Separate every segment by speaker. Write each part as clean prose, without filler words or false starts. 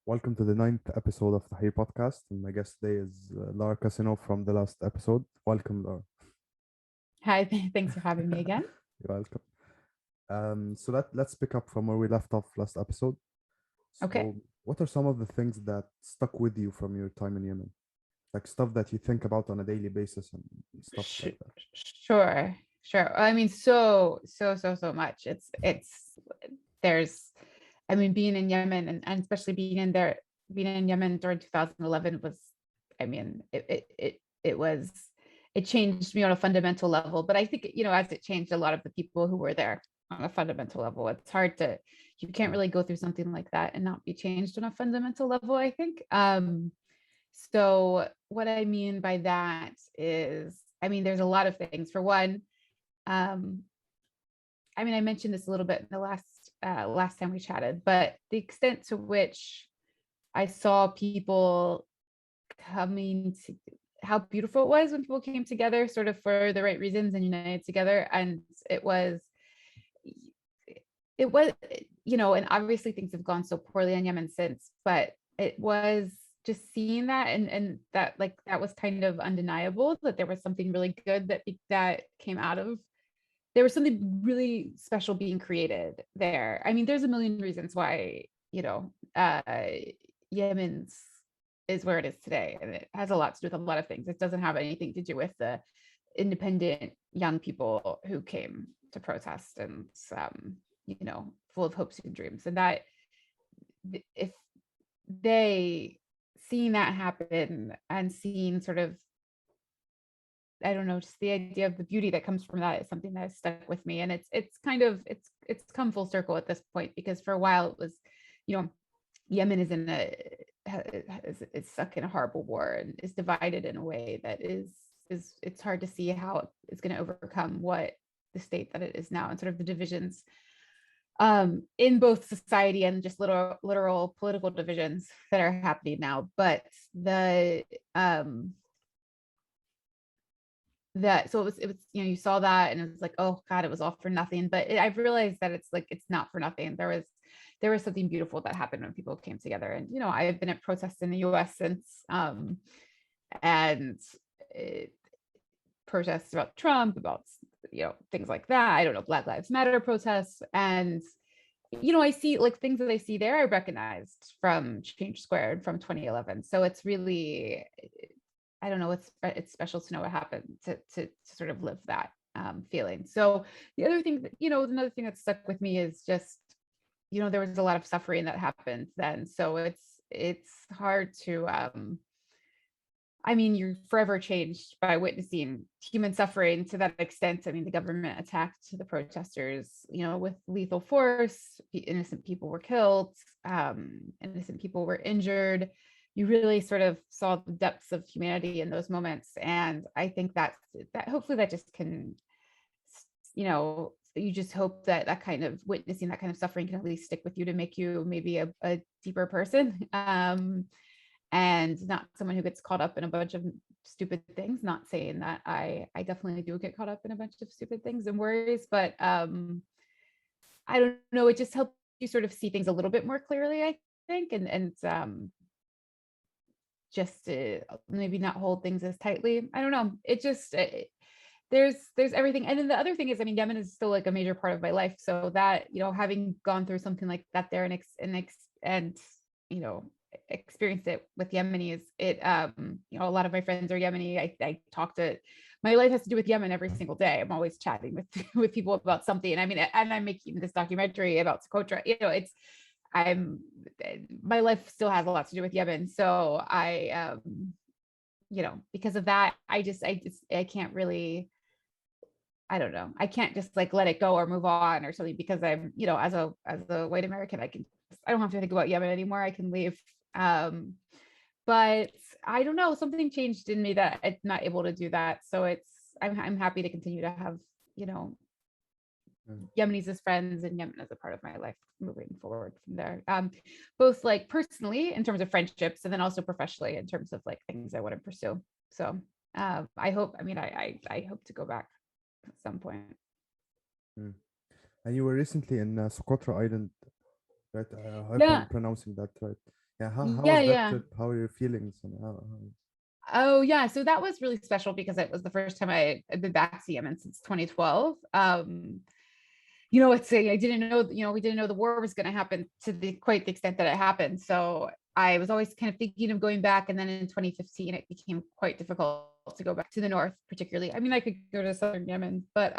Speaker 1: Welcome to the ninth episode of Tahrir Podcast. And my guest today is Lara Kasinof from the last episode. Welcome, Lara.
Speaker 2: Hi, thanks for having me again.
Speaker 1: You're welcome. Let's pick up from where we left off last episode.
Speaker 2: Okay.
Speaker 1: So, what are some of the things that stuck with you from your time in Yemen? Like stuff that you think about on a daily basis and stuff
Speaker 2: Sh-
Speaker 1: like that.
Speaker 2: sure. I mean, so much. There's, I mean, being in Yemen and especially being in Yemen during 2011 was, I mean, it changed me on a fundamental level. But I think, as it changed a lot of the people who were there on a fundamental level, you can't
Speaker 1: Mm.
Speaker 2: really go through something like that and not be changed on a fundamental level, I think. So what I mean by that is, I mean, there's a lot of things. For one, um, I mean, I mentioned this a little bit in the last time we chatted, but the extent to which I saw people coming to, how beautiful it was when people came together, sort of for the right reasons and united together, and it was, and obviously things have gone so poorly in Yemen since, but it was just seeing that and that, like, that was kind of undeniable, that there was something really good that came out of, there was something really special being created there. I mean, there's a million reasons why, Yemen's is where it is today, and it has a lot to do with a lot of things. It doesn't have anything to do with the independent young people who came to protest and full of hopes and dreams, and that if they seeing that happen and seeing sort of, I don't know, just the idea of the beauty that comes from that is something that has stuck with me. And it's kind of it's come full circle at this point, because for a while it was, Yemen is is stuck in a horrible war and is divided in a way that is it's hard to see how it's going to overcome what the state that it is now, and sort of the divisions in both society and just literal political divisions that are happening now. But so it was, you saw that and it was like, oh God, it was all for nothing. But I've realized that it's like, it's not for nothing. There was something beautiful that happened when people came together. And I've been at protests in the US since, and protests about Trump, about things like that. I don't know, Black Lives Matter protests. And I see, like, things that I see there I recognized from Change Square from 2011. So it's really, I don't know, it's special to know what happened to sort of live that feeling. So the other thing that, another thing that stuck with me is just, there was a lot of suffering that happened then. So it's hard to, I mean, you're forever changed by witnessing human suffering to that extent. I mean, the government attacked the protesters, with lethal force. Innocent people were killed. Innocent people were injured. You really sort of saw the depths of humanity in those moments. And I think that hopefully that just can, you just hope that kind of witnessing that kind of suffering can at least stick with you to make you maybe a deeper person. And not someone who gets caught up in a bunch of stupid things. Not saying that I definitely do get caught up in a bunch of stupid things and worries, but I don't know, it just helps you sort of see things a little bit more clearly, I think, and just to maybe not hold things as tightly. I don't know. It just there's everything. And then the other thing is, I mean, Yemen is still like a major part of my life. So that, having gone through something like that there and experienced it with Yemenis, a lot of my friends are Yemeni. I talk to, my life has to do with Yemen every single day. I'm always chatting with with people about something. I mean, and I'm making this documentary about Socotra. My life still has a lot to do with Yemen. So because of that, I can't really, I don't know, I can't just like let it go or move on or something, because I'm, as a white American, I don't have to think about Yemen anymore. I can leave. But I don't know, something changed in me that I'm not able to do that. So I'm happy to continue to have, Yemenis as friends and Yemen as a part of my life moving forward from there. Both like personally in terms of friendships, and then also professionally in terms of like things I want to pursue. So I hope, I hope to go back at some point.
Speaker 1: Mm. And you were recently in Socotra Island, right? I hope
Speaker 2: Yeah.
Speaker 1: I'm pronouncing that right. Yeah, how
Speaker 2: Yeah,
Speaker 1: was that
Speaker 2: yeah.
Speaker 1: trip? How are your feelings? And
Speaker 2: Oh yeah, so that was really special because it was the first time I'd been back to Yemen since 2012. It's I didn't know, we didn't know the war was going to happen to the quite the extent that it happened. So I was always kind of thinking of going back, and then in 2015 it became quite difficult to go back to the north, particularly. I mean, I could go to southern Yemen, but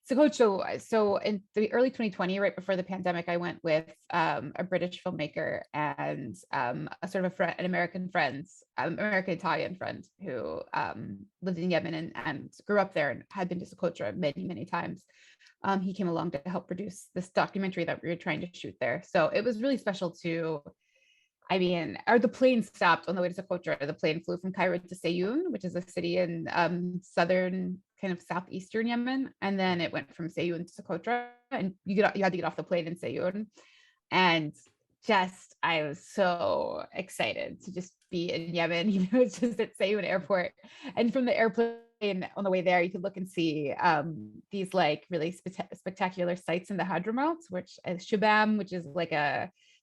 Speaker 2: so in the early 2020, right before the pandemic, I went with a British filmmaker and a sort of a friend, an American Italian friend who lived in Yemen and grew up there and had been to Socotra many, many times. He came along to help produce this documentary that we were trying to shoot there. So it was really special or the plane stopped on the way to Socotra. The plane flew from Cairo to Seyoun, which is a city in southern, kind of southeastern Yemen, and then it went from Seyoun to Socotra, and you had to get off the plane in Seyoun, and I was so excited to just be in Yemen, it's just at Seyoun airport, and from the airplane on the way there, you could look and see these like really spectacular sites in the Hadramaut, which is Shibam, which is like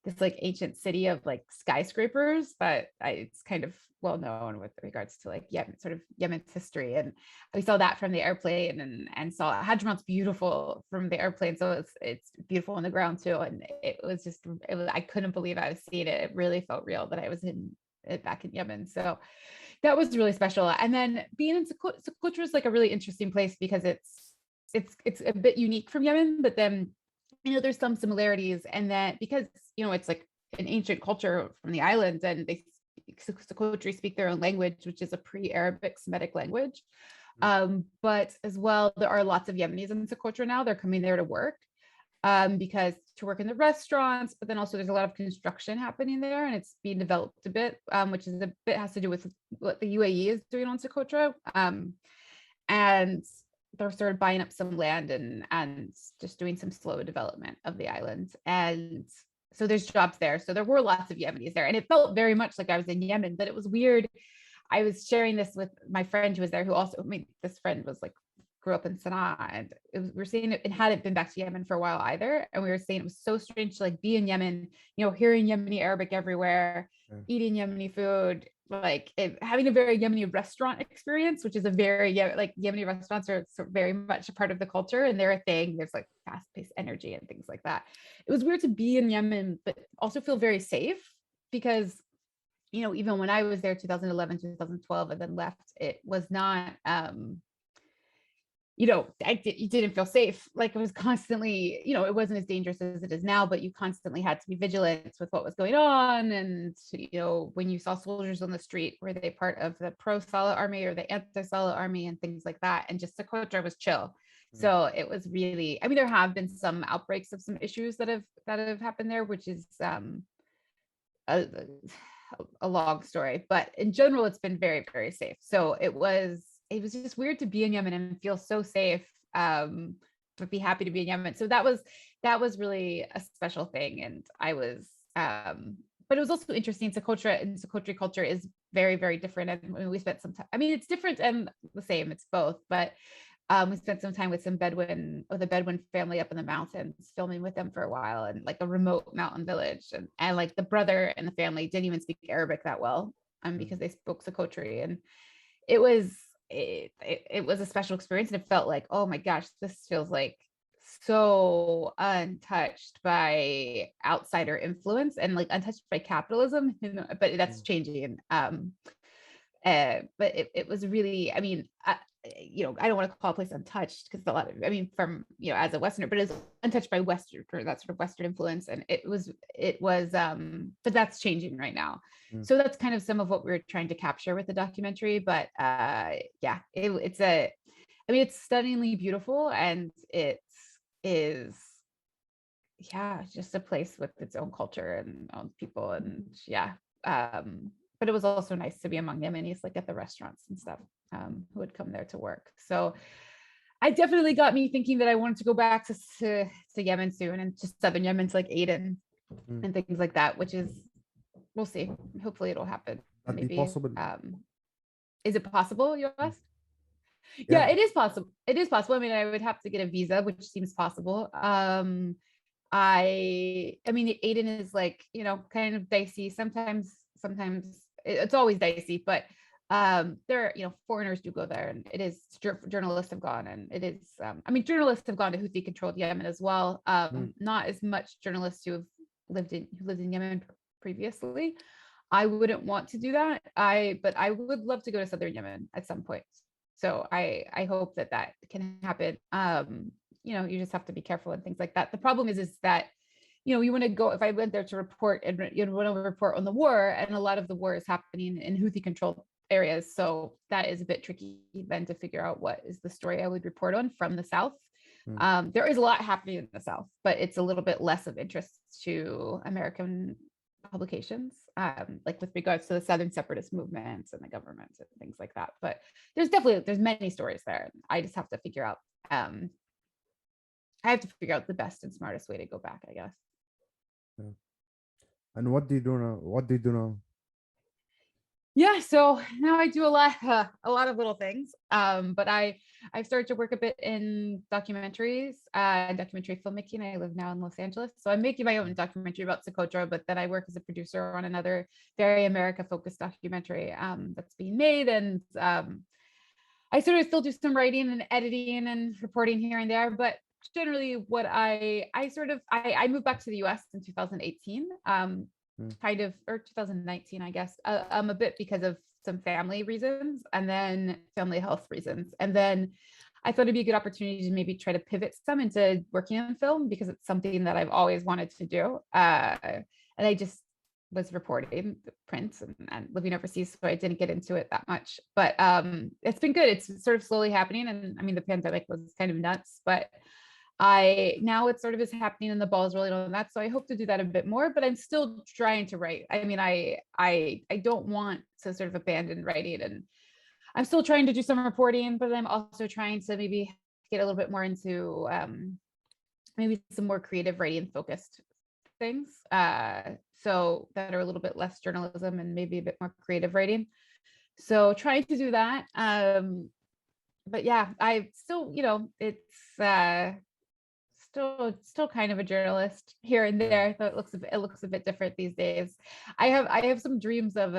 Speaker 2: this like ancient city of like skyscrapers, but it's kind of well known with regards to like Yemen, sort of Yemen's history. And we saw that from the airplane, and saw Hadramaut's beautiful from the airplane. So it's beautiful on the ground too. And I couldn't believe I was seeing it. It really felt real that I was back in Yemen. So that was really special. And then being in Socotra is like a really interesting place because it's a bit unique from Yemen, but then there's some similarities, and that because it's like an ancient culture from the islands, and Socotra speak their own language, which is a pre-Arabic Semitic language. But as well, there are lots of Yemenis in Socotra now. They're coming there to work because to work in the restaurants, but then also there's a lot of construction happening there, and it's being developed a bit, which is a bit has to do with what the UAE is doing on Socotra. And they're sort of buying up some land and just doing some slow development of the island. And so there's jobs there. So there were lots of Yemenis there. And it felt very much like I was in Yemen, but it was weird. I was sharing this with my friend who was there, who also, this friend was like, grew up in Sana'a, and we were saying it hadn't been back to Yemen for a while either. And we were saying it was so strange to like be in Yemen, hearing Yemeni Arabic everywhere, eating Yemeni food, like having a very Yemeni restaurant experience, which is a very like Yemeni restaurants are very much a part of the culture, and they're a thing. There's like fast-paced energy and things like that. It was weird to be in Yemen, but also feel very safe because even when I was there 2011, 2012, and then left, it was not you didn't feel safe. Like it was constantly, it wasn't as dangerous as it is now, but you constantly had to be vigilant with what was going on. And, when you saw soldiers on the street, were they part of the pro-Salah army or the anti-Salah army and things like that? And just Socotra was chill. So it was really, there have been some outbreaks of some issues that have happened there, which is a long story, but in general, it's been very, very safe. So it was just weird to be in Yemen and feel so safe, but be happy to be in Yemen. So that was really a special thing. And I was, but it was also interesting. Socotra and Socotri culture is very, very different. And we spent some time, it's different and the same, it's both, but we spent some time with a Bedouin family up in the mountains, filming with them for a while, and like a remote mountain village. And like the brother and the family didn't even speak Arabic that well, because they spoke Socotri. And it was a special experience, and it felt like, oh my gosh, this feels like so untouched by outsider influence and like untouched by capitalism, but that's changing. But it was really, I don't want to call a place untouched because a lot of, from, as a Westerner, but it's untouched by Western, or that sort of Western influence. And it was, but that's changing right now. So that's kind of some of what we were trying to capture with the documentary. But it's stunningly beautiful, and it is, just a place with its own culture and own people, and but it was also nice to be among Yemenis, like at the restaurants and stuff, who would come there to work. So I definitely got me thinking that I wanted to go back to Yemen soon, and just southern Yemen to like Aden and things like that, which is, we'll see. Hopefully it'll happen.
Speaker 1: That'd be possible.
Speaker 2: Is it possible, you asked?
Speaker 1: Yeah.
Speaker 2: It is possible. It is possible. I would have to get a visa, which seems possible. I mean, Aden is like, kind of dicey. Sometimes it's always dicey, but there, foreigners do go there, and it is journalists have gone, and it is, I mean, journalists have gone to Houthi controlled Yemen as well. Not as much journalists who lived in Yemen previously. I wouldn't want to do that. But I would love to go to southern Yemen at some point. So I hope that can happen. You just have to be careful and things like that. The problem is that, you want to go, if I went there to report, and you want to report on the war, and a lot of the war is happening in Houthi controlled areas. So that is a bit tricky then to figure out what is the story I would report on from the South. There is a lot happening in the South, but it's a little bit less of interest to American publications, like with regards to the Southern separatist movements and the government and things like that. But there's many stories there. I just have to figure out, the best and smartest way to go back, I guess.
Speaker 1: Yeah. And what do you do now?
Speaker 2: Yeah, so now I do a lot of little things. But I've started to work a bit in documentaries and documentary filmmaking. I live now in Los Angeles, so I'm making my own documentary about Socotra, but then I work as a producer on another very America-focused documentary that's being made. And I sort of still do some writing and editing and reporting here and there, but generally what I moved back to the US in 2018. Kind of, or 2019, I guess, a bit because of some family reasons, and then family health reasons. And then I thought it'd be a good opportunity to maybe try to pivot some into working on film, because it's something that I've always wanted to do. And I just was reporting print and living overseas, so I didn't get into it that much. But it's been good. It's sort of slowly happening. And I mean, the pandemic was kind of nuts, but now it sort of is happening and the ball is rolling on that. So I hope to do that a bit more, but I'm still trying to write. I mean, I don't want to sort of abandon writing, and I'm still trying to do some reporting, but I'm also trying to maybe get a little bit more into maybe some more creative writing focused things. So that are a little bit less journalism and maybe a bit more creative writing. So trying to do that. But yeah, I still, it's still kind of a journalist here and there, though it looks a bit different these days. I have some dreams of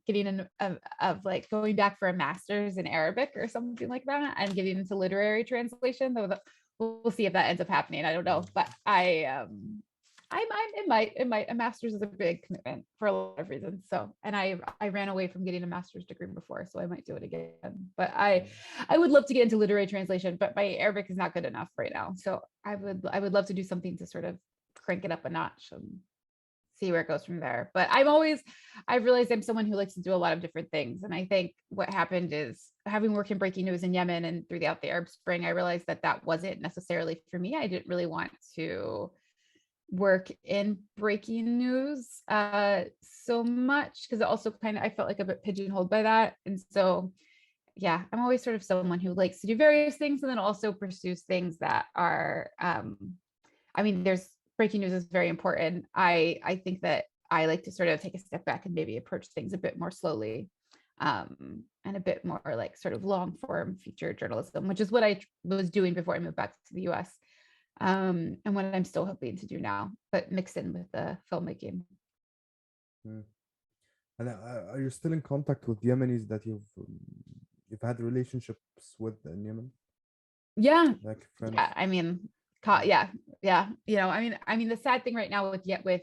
Speaker 2: getting of like going back for a master's in Arabic or something like that, and getting into literary translation. Though we'll see if that ends up happening. I don't know, but it might. A master's is a big commitment for a lot of reasons. So, and I ran away from getting a master's degree before, so I might do it again. But I would love to get into literary translation, but my Arabic is not good enough right now. So I would love to do something to sort of crank it up a notch and see where it goes from there. But I've realized I'm someone who likes to do a lot of different things. And I think what happened is, having worked in breaking news in Yemen and throughout the Arab Spring, I realized that wasn't necessarily for me. I didn't really want to work in breaking news so much, because it also I felt like a bit pigeonholed by that. And so yeah, I'm always sort of someone who likes to do various things, and then also pursues things that are I mean, there's breaking news is very important. I think that I like to sort of take a step back and maybe approach things a bit more slowly, and a bit more like sort of long form feature journalism, which is what I was doing before I moved back to the US. And what I'm still hoping to do now, but mixed in with the filmmaking.
Speaker 1: And are you still in contact with Yemenis that you've had relationships with in Yemen?
Speaker 2: Yeah,
Speaker 1: like friends?
Speaker 2: Yeah. I mean, yeah. I mean, the sad thing right now with Yemen,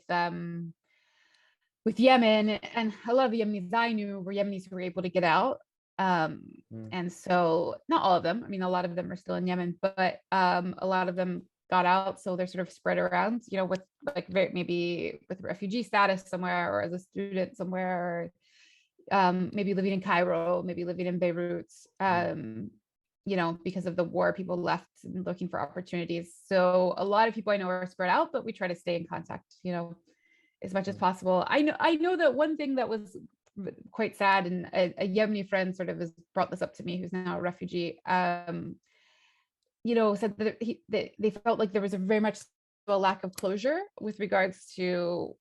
Speaker 2: and a lot of the Yemenis I knew were Yemenis who were able to get out. And so not all of them. I mean, a lot of them are still in Yemen, but a lot of them got out, so they're sort of spread around, with like maybe with refugee status somewhere, or as a student somewhere, or maybe living in Cairo, maybe living in Beirut, because of the war, people left and looking for opportunities. So a lot of people I know are spread out, but we try to stay in contact, as much as possible. I know that one thing that was quite sad, and a Yemeni friend sort of has brought this up to me, who's now a refugee, said that they felt like there was a very much a lack of closure with regards to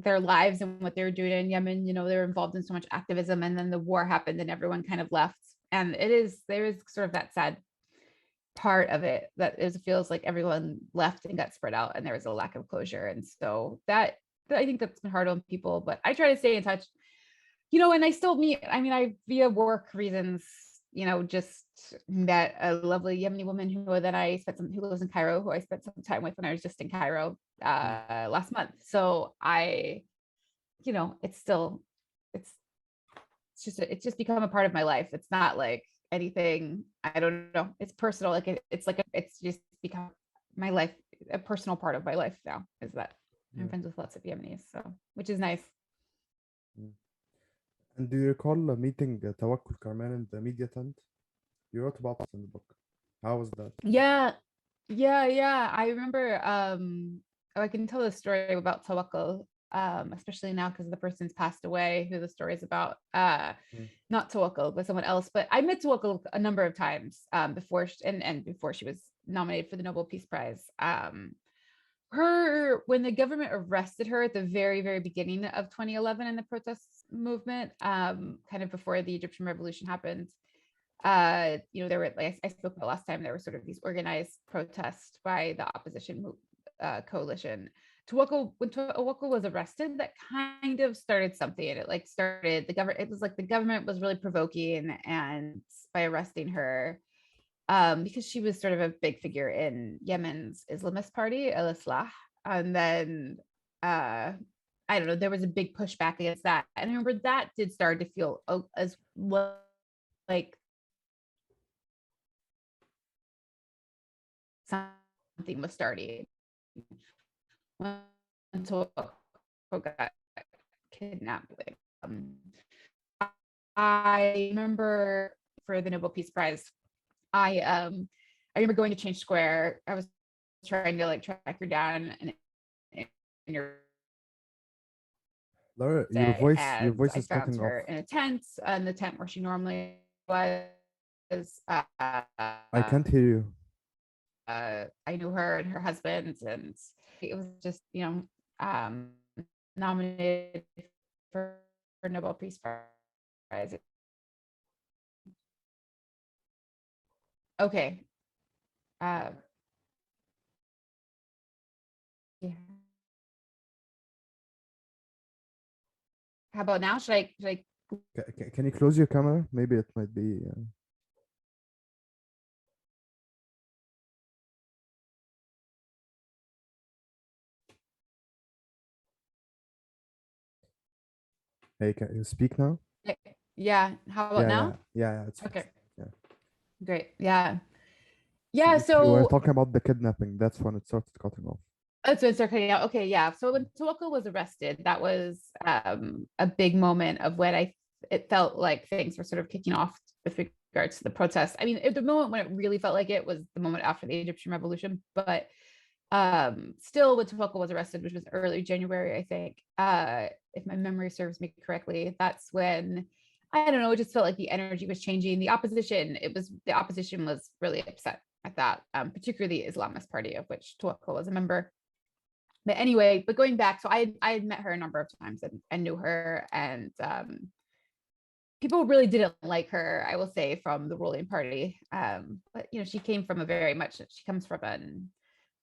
Speaker 2: their lives and what they were doing in Yemen. They were involved in so much activism, and then the war happened and everyone kind of left. And there is sort of that sad part of it, that it feels like everyone left and got spread out and there was a lack of closure. And so that I think that's been hard on people, but I try to stay in touch, and I still meet, I via work reasons, just met a lovely Yemeni woman who lives in Cairo, who I spent some time with when I was just in Cairo last month. So it's still, it's just become a part of my life. It's not like anything, I don't know, it's personal. Like it's just become my life, a personal part of my life now, is that I'm friends with lots of Yemenis, so, which is nice.
Speaker 1: Mm. And do you recall meeting Tawakkol Karman in the media tent? You wrote about it in the book. How was that?
Speaker 2: Yeah. I remember, I can tell the story about Tawakkol, especially now because the person's passed away who the story is about. Not Tawakkol, but someone else. But I met Tawakkol a number of times before she was nominated for the Nobel Peace Prize. When the government arrested her at the very, very beginning of 2011 in the protest movement, kind of before the Egyptian revolution happened, there were, like I spoke about last time, there were sort of these organized protests by the opposition coalition. When Tawakkol was arrested, that kind of started something. It started the government. It was like the government was really provoking, and by arresting her, because she was sort of a big figure in Yemen's Islamist party, Al Islah, and then I don't know, there was a big pushback against that, and I remember that did start to feel as well like something was starting until got kidnapped. I remember for the Nobel Peace Prize, I remember going to Change Square. I was trying to track her down in your
Speaker 1: Laura, your
Speaker 2: day,
Speaker 1: voice
Speaker 2: and I
Speaker 1: is
Speaker 2: found
Speaker 1: cutting off.
Speaker 2: her in a tent, in the tent where she normally was.
Speaker 1: I can't hear you.
Speaker 2: I knew her and her husband, and it was just, nominated for Nobel Peace Prize. Okay. Yeah. How about now? Should I
Speaker 1: Can you close your camera? Maybe it might be. Hey, can you speak now?
Speaker 2: Yeah. How about now?
Speaker 1: Yeah. It's
Speaker 2: Okay.
Speaker 1: fixed. Yeah.
Speaker 2: Great. Yeah.
Speaker 1: So
Speaker 2: Yeah.
Speaker 1: you were
Speaker 2: So
Speaker 1: talking about the kidnapping. That's when it started cutting off.
Speaker 2: that's when it started cutting out. Okay. Yeah. So when Tawakkol was arrested, that was a big moment of when it felt like things were sort of kicking off with regards to the protests. The moment when it really felt like it was the moment after the Egyptian revolution, but still when Tawakkol was arrested, which was early January, I think, if my memory serves me correctly, that's when, I don't know, it just felt like the energy was changing. The opposition was really upset at that, particularly the Islamist party, of which Tawakkol was a member. But anyway, going back, so I had met her a number of times and knew her, and people really didn't like her, I will say, from the ruling party. But she comes from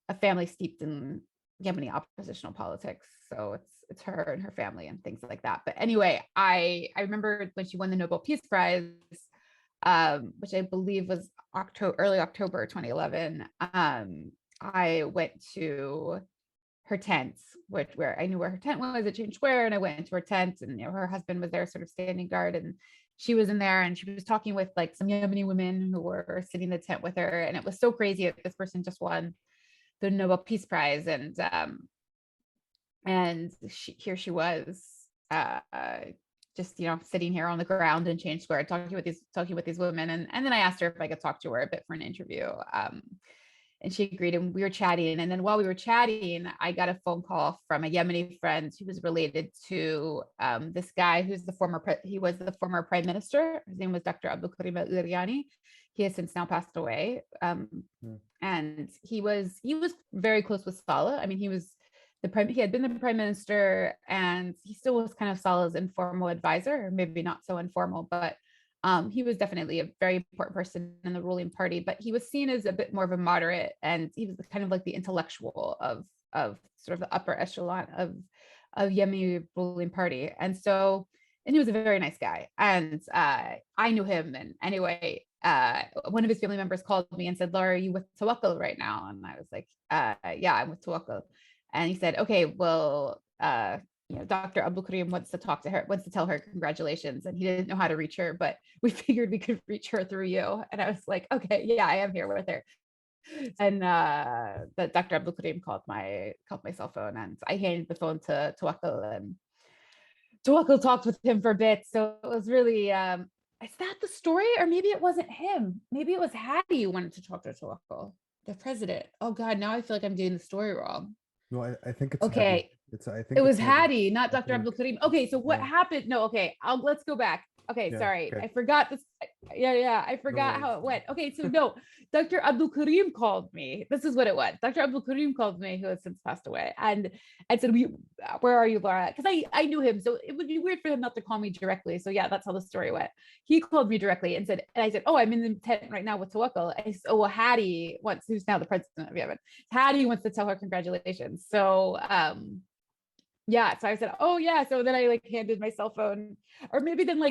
Speaker 2: a family steeped in Yemeni oppositional politics, so it's her and her family and things like that. But anyway, I remember when she won the Nobel Peace Prize, which I believe was early October 2011. I went to her tent, where I knew where her tent was at Change Square, and I went into her tent, and her husband was there, sort of standing guard, and she was in there, and she was talking with some Yemeni women who were sitting in the tent with her, and it was so crazy that this person just won the Nobel Peace Prize, and here she was, just sitting here on the ground in Change Square, talking with these women, and then I asked her if I could talk to her a bit for an interview, and she agreed, and we were chatting, and then while we were chatting, I got a phone call from a Yemeni friend who was related to this guy who's he was the former prime minister. His name was Dr. Abdul Karim al-Iryani. He has since now passed away. And he was very close with Saleh. He had been the prime minister, and he still was kind of Saleh's informal advisor, or maybe not so informal, but He was definitely a very important person in the ruling party, but he was seen as a bit more of a moderate, and he was kind of like the intellectual of sort of the upper echelon of Yemeni ruling party. And he was a very nice guy. And I knew him. And anyway, one of his family members called me and said, Laura, are you with Tawakkol right now? And I was like, yeah, I'm with Tawakkol. And he said, okay, well, Dr. Abdul Karim wants to talk to her, wants to tell her congratulations. And he didn't know how to reach her, but we figured we could reach her through you. And I was like, okay, yeah, I am here with her. And that Dr. Abdul Karim called my cell phone, and I handed the phone to Tawakkol, and Tawakkol talked with him for a bit. So it was really, is that the story? Or maybe it wasn't him. Maybe it was Hadi who wanted to talk to Tawakkol, the president. Oh God, now I feel like I'm getting the story wrong.
Speaker 1: No, I think it's
Speaker 2: okay.
Speaker 1: Hadi. I think
Speaker 2: it was
Speaker 1: Hadi.
Speaker 2: Hadi, not Dr. Abdul Karim. Okay, so what happened? No, okay, let's go back. Okay, sorry, I forgot this. Yeah, I forgot how it went. Okay, so no, Dr. Abdul Karim called me. This is what it was. Dr. Abdul Karim called me, who has since passed away, and said, where are you, Laura? Because I knew him, so it would be weird for him not to call me directly. So yeah, that's how the story went. He called me directly and I said, oh, I'm in the tent right now with Tawakkol. I said, oh, well, Hadi wants, who's now the president of Yemen, Hadi wants to tell her congratulations. So yeah, so I said, oh yeah. So then I like handed my cell phone, or maybe then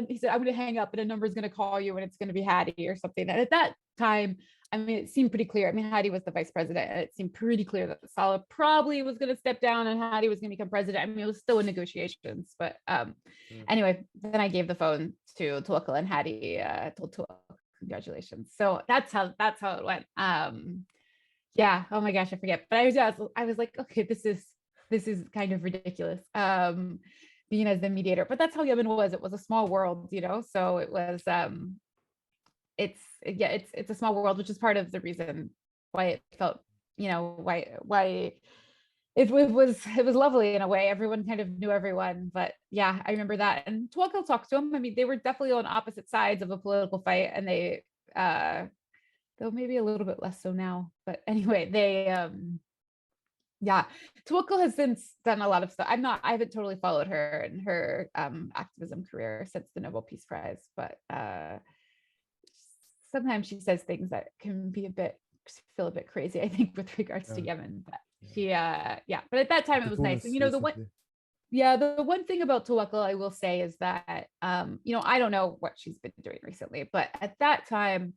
Speaker 2: he said, I'm going to hang up and a number is going to call you and it's going to be Hadi or something. And at that time, I mean, it seemed pretty clear. I mean, Hadi was the vice president, and it seemed pretty clear that Saleh probably was going to step down and Hadi was going to become president. I mean, it was still in negotiations, but anyway, then I gave the phone to Tawakkol, and Hadi told Tawakkol congratulations. So that's how it went. Yeah. Oh my gosh, I forget. But I was like, okay, this is kind of ridiculous, being as the mediator, but that's how Yemen was. It was a small world, so it was, it's a small world, which is part of the reason why it felt, why it was lovely in a way. Everyone kind of knew everyone, but yeah, I remember that. And Tawakkol talked to him. I mean, they were definitely on opposite sides of a political fight, and they, though maybe a little bit less so now, but anyway, they, yeah, Tawakkol has since done a lot of stuff. I haven't totally followed her and her activism career since the Nobel Peace Prize, but sometimes she says things that can feel a bit crazy, I think, with regards to Yemen. But she, but at that time it was nice. And the one thing about Tawakkol I will say is that, I don't know what she's been doing recently, but at that time,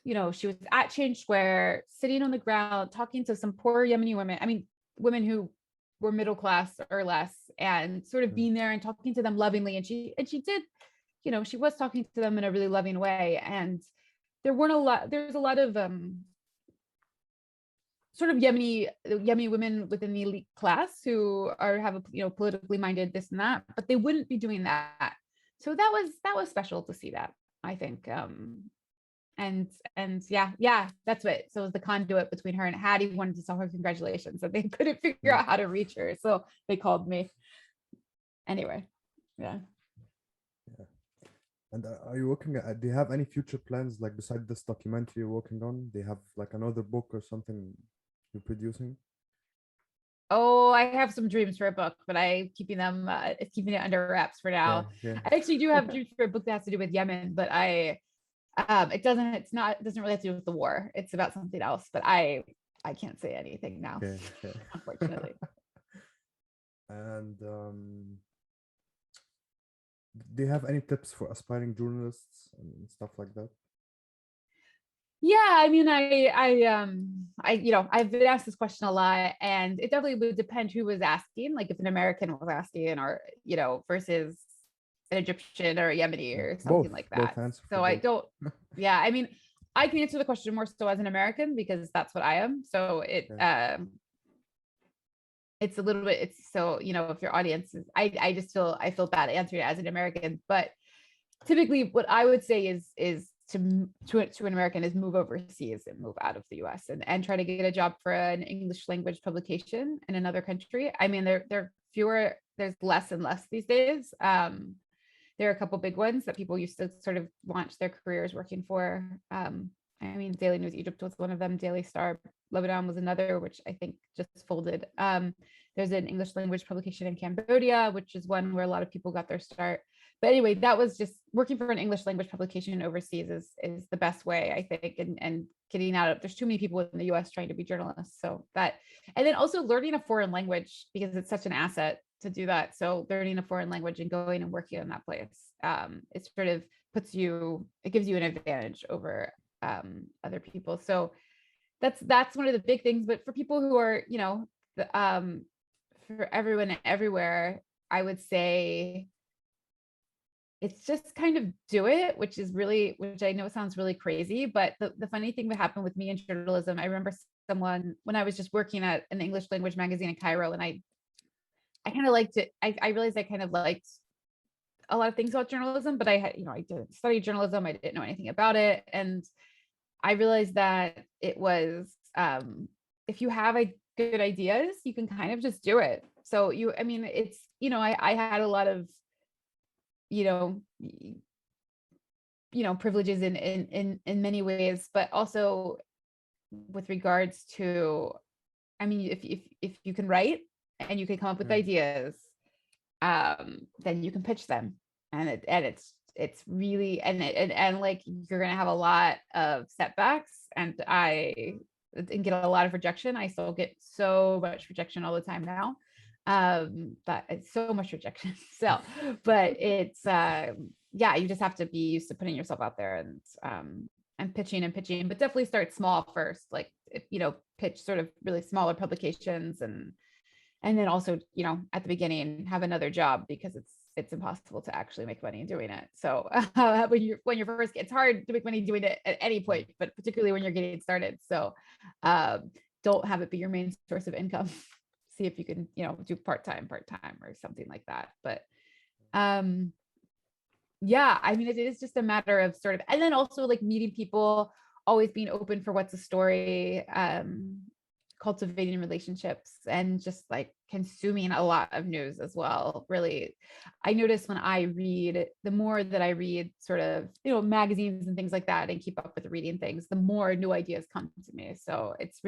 Speaker 2: she was at Change Square, sitting on the ground, talking to some poor Yemeni women. I mean, women who were middle class or less, and sort of being there and talking to them lovingly. And she did, she was talking to them in a really loving way. And there's a lot of sort of Yemeni women within the elite class who have politically minded this and that, but they wouldn't be doing that. So that was special to see that, I think. And yeah, that's it. So it was the conduit between her, and Hadi wanted to tell her congratulations, and they couldn't figure out how to reach her, so they called me. Anyway, yeah.
Speaker 1: And are you working do you have any future plans, like beside this documentary you're working on? Do you have like another book or something you're producing?
Speaker 2: Oh, I have some dreams for a book, but I'm keeping it under wraps for now.
Speaker 1: Yeah.
Speaker 2: I actually do have dreams for a book that has to do with Yemen, but it doesn't really have to do with the war. It's about something else, but I can't say anything now.
Speaker 1: Okay.
Speaker 2: Unfortunately.
Speaker 1: And do you have any tips for aspiring journalists and stuff like that?
Speaker 2: Yeah, I mean, I've been asked this question a lot, and it definitely would depend who was asking. Like if an American was asking, or versus an Egyptian or a Yemeni or something like that. So I don't. Yeah, I mean, I can answer the question more so as an American, because that's what I am. So it's a little bit. It's so if your audience is, I feel bad answering it as an American, but typically what I would say is to an American is move overseas and move out of the US and try to get a job for an English language publication in another country. I mean, there's less and less these days. There are a couple big ones that people used to sort of launch their careers working for. I mean, Daily News Egypt was one of them. Daily Star Lebanon was another, which I think just folded. There's an English language publication in Cambodia, which is one where a lot of people got their start. But anyway, that was just working for an English language publication overseas is the best way, I think, and getting out of, there's too many people in the US trying to be journalists. So that, and then also learning a foreign language, because it's such an asset to do that. So learning a foreign language and going and working in that place, it sort of it gives you an advantage over other people. So that's one of the big things. But for people who are, for everyone everywhere, I would say it's just kind of do it, which I know sounds really crazy, but the funny thing that happened with me in journalism, I remember someone, when I was just working at an English language magazine in Cairo, and I kind of liked it. I realized I kind of liked a lot of things about journalism, but I didn't study journalism. I didn't know anything about it. And I realized that it was, if you have good ideas, you can kind of just do it. So it's, I had a lot of, privileges in many ways, but also with regards to, if you can write and you can come up with ideas, then you can pitch them, and it's really, and like, you're going to have a lot of setbacks, and get a lot of rejection. I still get so much rejection all the time now. But it's so much rejection. So, but it's, you just have to be used to putting yourself out there and pitching, but definitely start small first, like, pitch sort of really smaller publications, and then also, at the beginning, have another job, because it's impossible to actually make money doing it. So when you're first, it's hard to make money doing it at any point, but particularly when you're getting started. So don't have it be your main source of income. See if you can, do part-time or something like that. But it is just a matter of sort of, and then also like meeting people, always being open for what's a story, cultivating relationships, and just like consuming a lot of news as well. Really, I notice when I read, the more that I read sort of, magazines and things like that, and keep up with reading things, the more new ideas come to me. So it's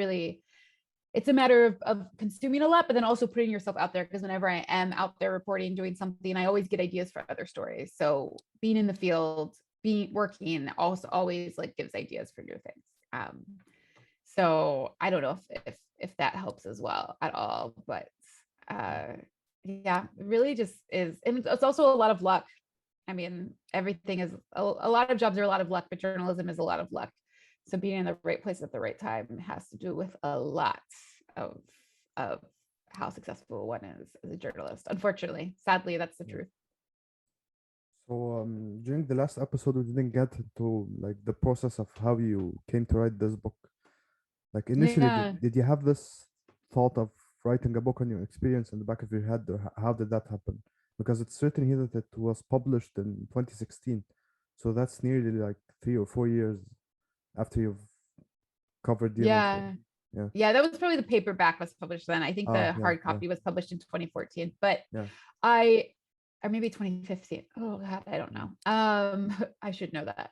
Speaker 2: a matter of consuming a lot, but then also putting yourself out there, because whenever I am out there reporting, doing something, I always get ideas for other stories. So being in the field, working also always like gives ideas for new things. So I don't know if that helps as well at all, but it really just is. And it's also a lot of luck. Everything is a lot of jobs are a lot of luck, but journalism is a lot of luck. So being in the right place at the right time has to do with a lot of how successful one is as a journalist. Unfortunately, sadly, that's the truth.
Speaker 1: So during the last episode, we didn't get into like the process of how you came to write this book. Like initially, did you have this thought of writing a book on your experience in the back of your head, or how did that happen? Because it's written here that it was published in 2016, so that's nearly like 3 or 4 years after you've covered Yemen.
Speaker 2: That was probably the paperback was published then. I think the hard copy was published in 2014, but or maybe 2015. Oh God, I don't know. I should know that.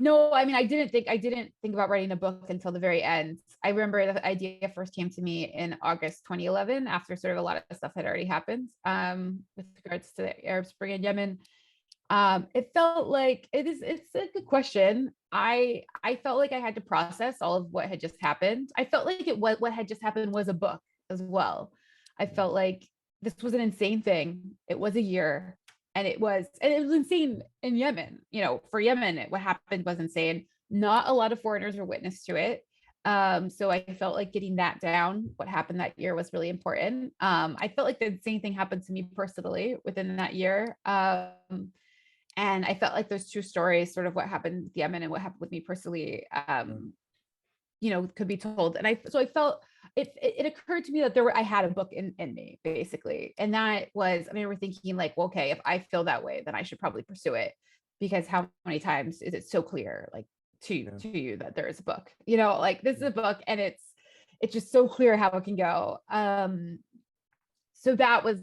Speaker 2: No, I didn't think about writing a book until the very end. I remember the idea first came to me in August 2011, after sort of a lot of stuff had already happened with regards to the Arab Spring in Yemen. It felt like it's a good question. I felt like I had to process all of what had just happened. I felt like what had just happened was a book as well. I felt like this was an insane thing. It was a year, and it was insane in Yemen. For Yemen, what happened was insane. Not a lot of foreigners were witness to it. So I felt like getting that down, what happened that year, was really important. I felt like the same thing happened to me personally within that year. And I felt like those two stories, sort of what happened with Yemen and what happened with me personally, could be told. And I felt it occurred to me that I had a book in me, basically. And that was, I remember thinking like, well, okay, if I feel that way, then I should probably pursue it, because how many times is it so clear, like to you that there is a book, like this is a book, and it's just so clear how it can go. so that was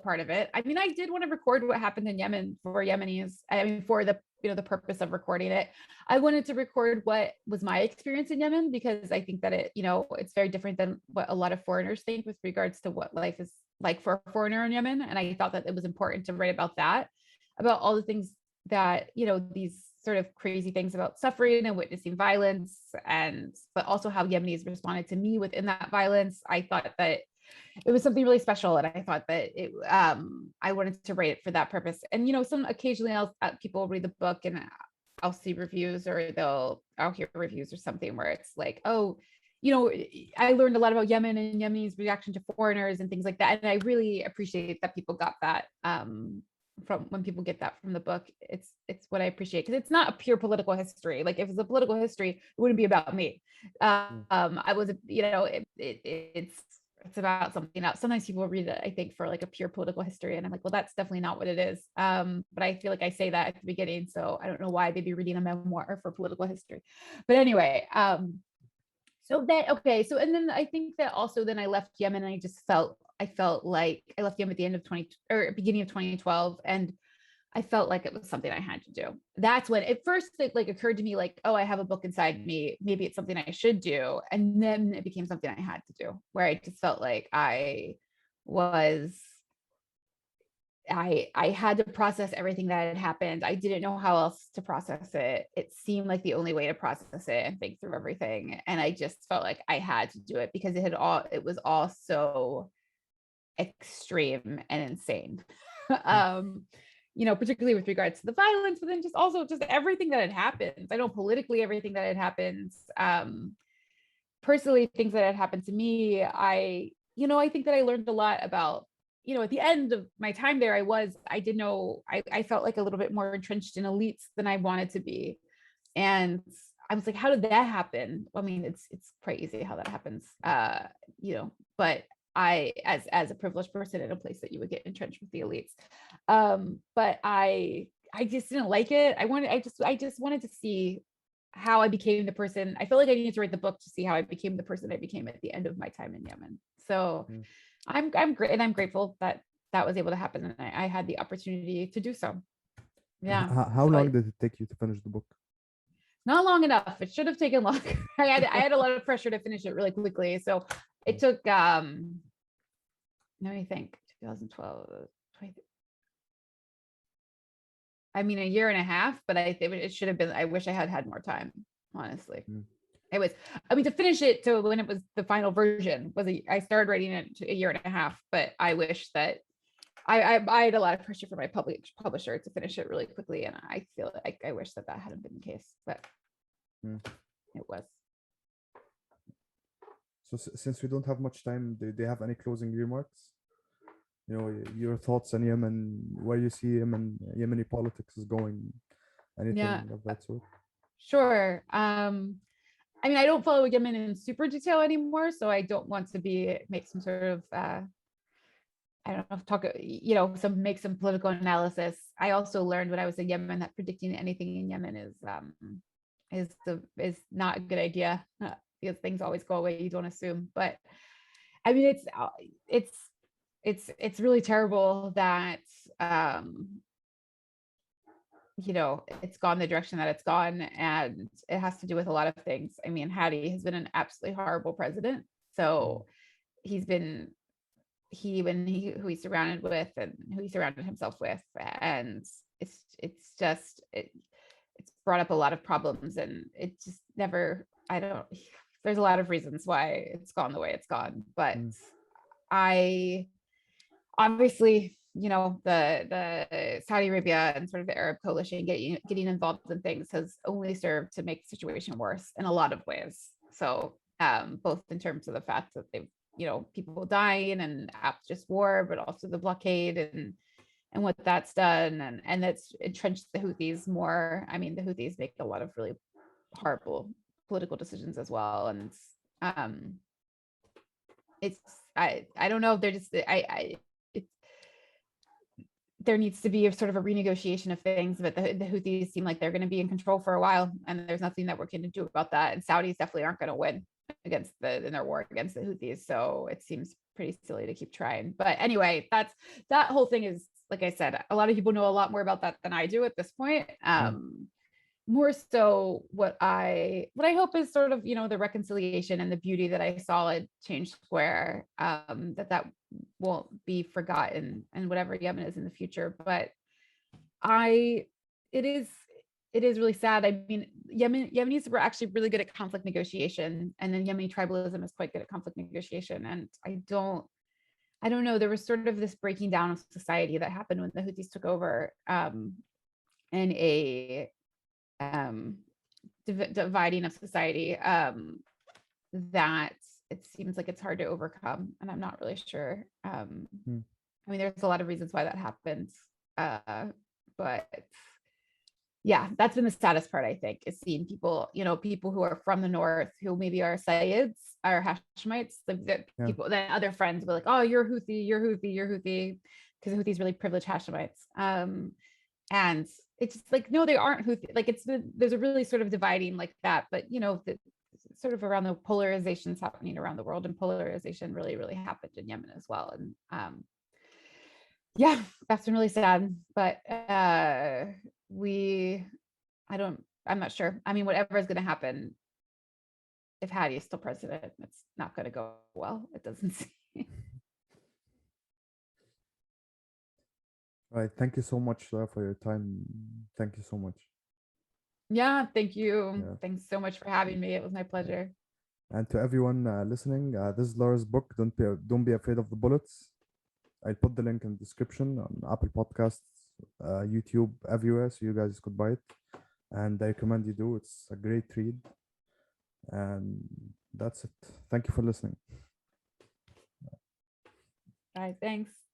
Speaker 2: part of it. I mean, I did want to record what happened in Yemen for Yemenis. I mean, for the the purpose of recording it. I wanted to record what was my experience in Yemen, because I think that it, it's very different than what a lot of foreigners think with regards to what life is like for a foreigner in Yemen. And I thought that it was important to write about that, about all the things that, these sort of crazy things about suffering and witnessing violence, but also how Yemenis responded to me within that violence. I thought that it was something really special, and I thought that I wanted to write it for that purpose. And some occasionally people read the book and I'll see reviews, or I'll hear reviews or something where it's like, oh, I learned a lot about Yemen and Yemenis' reaction to foreigners and things like that. And I really appreciate that people got that from when people get that from the book. It's what I appreciate, because it's not a pure political history. Like, if it's a political history, it wouldn't be about me. I was, it's about something else. Sometimes people read it, I think, for like a pure political history, and I'm like, well, that's definitely not what it is. But I feel like I say that at the beginning, so I don't know why they'd be reading a memoir for political history. But anyway, so and then I think that also then I left Yemen, and I felt like I left Yemen at the end of beginning of 2012, and I felt like it was something I had to do. That's when at first it like occurred to me, like, oh, I have a book inside me. Maybe it's something I should do. And then it became something I had to do, where I just felt like I had to process everything that had happened. I didn't know how else to process it. It seemed like the only way to process it and think through everything. And I just felt like I had to do it, because it was all so extreme and insane. Particularly with regards to the violence, but then just also just everything that had happened. I know politically everything that had happened, personally things that had happened to me. I think that I learned a lot about, at the end of my time there, I felt like a little bit more entrenched in elites than I wanted to be. And I was like, how did that happen? I mean, it's crazy how that happens, but I, as a privileged person in a place that you would get entrenched with the elites. But I just didn't like it. I just wanted to see how I became the person. I felt like I needed to write the book to see how I became the person I became at the end of my time in Yemen. So I'm great, and I'm grateful that was able to happen, and I had the opportunity to do so. Yeah.
Speaker 1: How long did it take you to finish the book?
Speaker 2: Not long enough. It should have taken longer. I had a lot of pressure to finish it really quickly. So it took let me think, 2012, I mean, a year and a half, but it should have been, I wish I had more time, honestly. It was, to finish it to when it was the final version I started writing it a year and a half, but I wish that I had a lot of pressure from my publisher to finish it really quickly. And I feel like I wish that hadn't been the case, but it was.
Speaker 1: So since we don't have much time, do they have any closing remarks? Your thoughts on Yemen, where you see Yemeni politics is going, anything of that sort?
Speaker 2: Sure. I mean, I don't follow Yemen in super detail anymore, so I don't want to make some sort of I don't know, make some political analysis. I also learned when I was in Yemen that predicting anything in Yemen is not a good idea, because things always go away you don't assume. But I mean, it's really terrible that it's gone the direction that it's gone, and it has to do with a lot of things. I mean, Hadi has been an absolutely horrible president. So who he's surrounded with and who he surrounded himself with, and it's brought up a lot of problems, and it just never, there's a lot of reasons why it's gone the way it's gone, but I obviously, the Saudi Arabia and sort of the Arab coalition getting involved in things has only served to make the situation worse in a lot of ways. So both in terms of the fact that they've, people dying and just war, but also the blockade and what that's done, and that's entrenched the Houthis more. I mean, the Houthis make a lot of really horrible political decisions as well, and I don't know if they're just there needs to be a sort of a renegotiation of things, but the Houthis seem like they're going to be in control for a while, and there's nothing that we're going to do about that. And Saudis definitely aren't going to win. in their war against the Houthis. So it seems pretty silly to keep trying. But anyway, that whole thing is, like I said, a lot of people know a lot more about that than I do at this point. More so what I hope is sort of, the reconciliation and the beauty that I saw at Change Square, that won't be forgotten and whatever Yemen is in the future. But it is really sad. I mean, Yemenis were actually really good at conflict negotiation, and then Yemeni tribalism is quite good at conflict negotiation. And I don't know, there was sort of this breaking down of society that happened when the Houthis took over, and a dividing of society that it seems like it's hard to overcome, and I'm not really sure. I mean, there's a lot of reasons why that happens, but yeah, that's been the saddest part, I think, is seeing people, people who are from the north who maybe are Sayyids, are Hashemites, people, then other friends were like, oh, you're Houthi, because the Houthis really privileged Hashemites. And it's just like, no, they aren't Houthi. Like there's a really sort of dividing like that, but sort of around the polarizations happening around the world, and polarization really, really happened in Yemen as well. And yeah, that's been really sad. But I'm not sure. I mean, whatever is going to happen, if Hadi is still president, it's not going to go well. It doesn't seem.
Speaker 1: Right. Thank you so much, Lara, for your time. Thank you so much.
Speaker 2: Yeah, thank you. Yeah. Thanks so much for having me. It was my pleasure.
Speaker 1: And to everyone listening, this is Lara's book. Don't be afraid of the bullets. I'll put the link in the description on Apple Podcasts, YouTube, everywhere, so you guys could buy it. And I recommend you do. It's a great read. And that's it. Thank you for listening.
Speaker 2: All right, thanks.